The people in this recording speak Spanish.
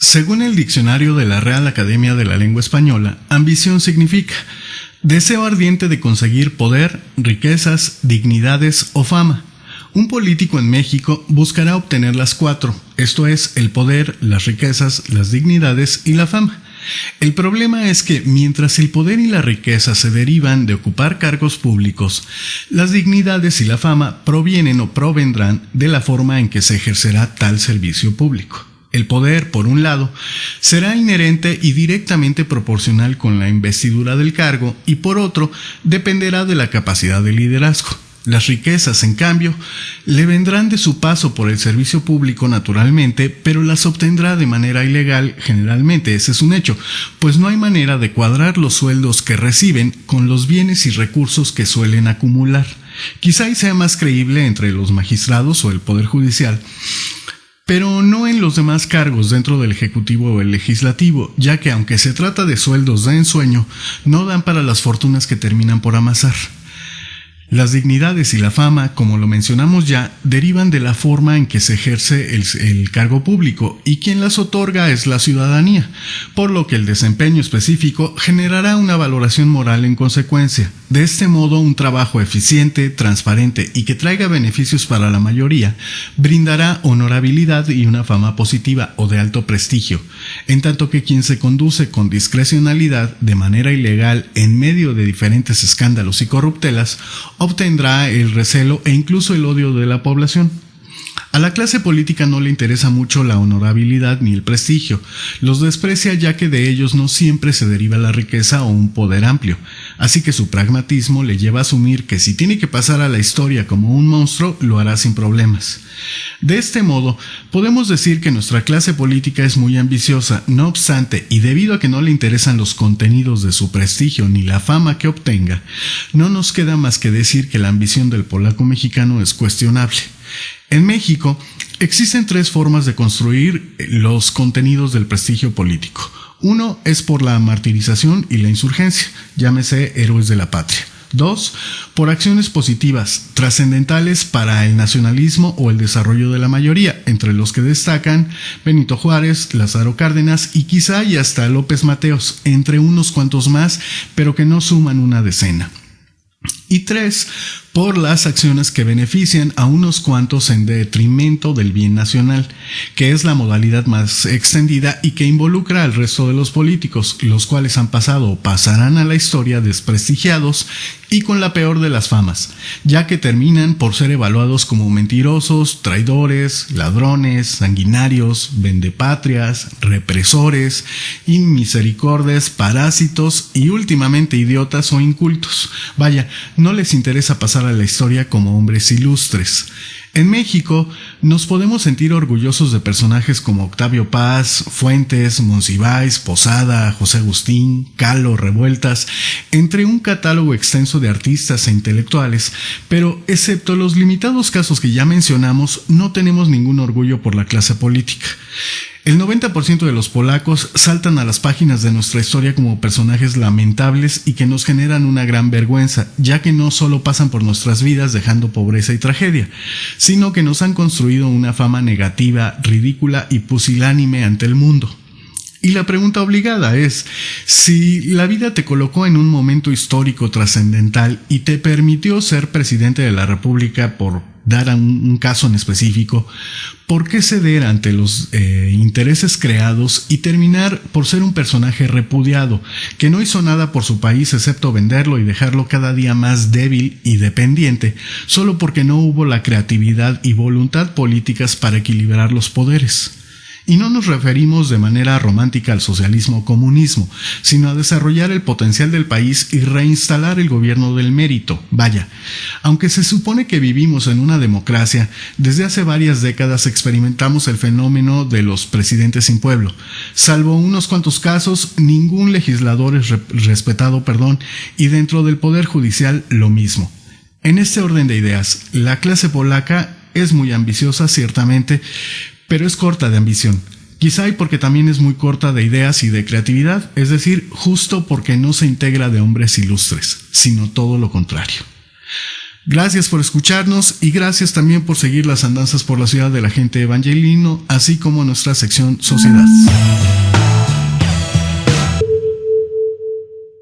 Según el diccionario de la Real Academia de la Lengua Española, ambición significa deseo ardiente de conseguir poder, riquezas, dignidades o fama. Un político en México buscará obtener las cuatro, esto es, el poder, las riquezas, las dignidades y la fama. El problema es que mientras el poder y la riqueza se derivan de ocupar cargos públicos, las dignidades y la fama provienen o provendrán de la forma en que se ejercerá tal servicio público. El poder, por un lado, será inherente y directamente proporcional con la investidura del cargo y por otro, dependerá de la capacidad de liderazgo. Las riquezas, en cambio, le vendrán de su paso por el servicio público naturalmente, pero las obtendrá de manera ilegal generalmente, ese es un hecho, pues no hay manera de cuadrar los sueldos que reciben con los bienes y recursos que suelen acumular. Quizá sea más creíble entre los magistrados o el Poder Judicial, pero no en los demás cargos dentro del Ejecutivo o el Legislativo, ya que aunque se trata de sueldos de ensueño, no dan para las fortunas que terminan por amasar. Las dignidades y la fama, como lo mencionamos ya, derivan de la forma en que se ejerce el cargo público y quien las otorga es la ciudadanía, por lo que el desempeño específico generará una valoración moral en consecuencia. De este modo, un trabajo eficiente, transparente y que traiga beneficios para la mayoría, brindará honorabilidad y una fama positiva o de alto prestigio, en tanto que quien se conduce con discrecionalidad de manera ilegal en medio de diferentes escándalos y corruptelas, obtendrá el recelo e incluso el odio de la población. A la clase política no le interesa mucho la honorabilidad ni el prestigio, los desprecia ya que de ellos no siempre se deriva la riqueza o un poder amplio, así que su pragmatismo le lleva a asumir que si tiene que pasar a la historia como un monstruo, lo hará sin problemas. De este modo, podemos decir que nuestra clase política es muy ambiciosa, no obstante, y debido a que no le interesan los contenidos de su prestigio ni la fama que obtenga, no nos queda más que decir que la ambición del polaco mexicano es cuestionable. En México, existen tres formas de construir los contenidos del prestigio político. Uno es por la martirización y la insurgencia, llámese héroes de la patria. 2. Por acciones positivas, trascendentales para el nacionalismo o el desarrollo de la mayoría, entre los que destacan Benito Juárez, Lázaro Cárdenas y quizá y hasta López Mateos, entre unos cuantos más, pero que no suman una decena. Y 3. Por las acciones que benefician a unos cuantos en detrimento del bien nacional, que es la modalidad más extendida y que involucra al resto de los políticos, los cuales han pasado o pasarán a la historia desprestigiados y con la peor de las famas, ya que terminan por ser evaluados como mentirosos, traidores, ladrones, sanguinarios, vendepatrias, represores, inmisericordes, parásitos y últimamente idiotas o incultos. Vaya, no les interesa pasar a la historia como hombres ilustres. En México nos podemos sentir orgullosos de personajes como Octavio Paz, Fuentes, Monsiváis, Posada, José Agustín, Calo, Revueltas, entre un catálogo extenso de artistas e intelectuales, pero excepto los limitados casos que ya mencionamos, no tenemos ningún orgullo por la clase política. El 90% de los polacos saltan a las páginas de nuestra historia como personajes lamentables y que nos generan una gran vergüenza, ya que no solo pasan por nuestras vidas dejando pobreza y tragedia, sino que nos han construido una fama negativa, ridícula y pusilánime ante el mundo. Y la pregunta obligada es, si la vida te colocó en un momento histórico trascendental y te permitió ser presidente de la República por dar un caso en específico, ¿por qué ceder ante los intereses creados y terminar por ser un personaje repudiado, que no hizo nada por su país excepto venderlo y dejarlo cada día más débil y dependiente, solo porque no hubo la creatividad y voluntad políticas para equilibrar los poderes? Y no nos referimos de manera romántica al socialismo o comunismo, sino a desarrollar el potencial del país y reinstalar el gobierno del mérito. Vaya, aunque se supone que vivimos en una democracia, desde hace varias décadas experimentamos el fenómeno de los presidentes sin pueblo. Salvo unos cuantos casos, ningún legislador es respetado, y dentro del Poder Judicial lo mismo. En este orden de ideas, la clase polaca es muy ambiciosa, ciertamente, pero es corta de ambición. Quizá y porque también es muy corta de ideas y de creatividad, es decir, justo porque no se integra de hombres ilustres, sino todo lo contrario. Gracias por escucharnos y gracias también por seguir las andanzas por la ciudad del agente Evangelino, así como nuestra sección Sociedad.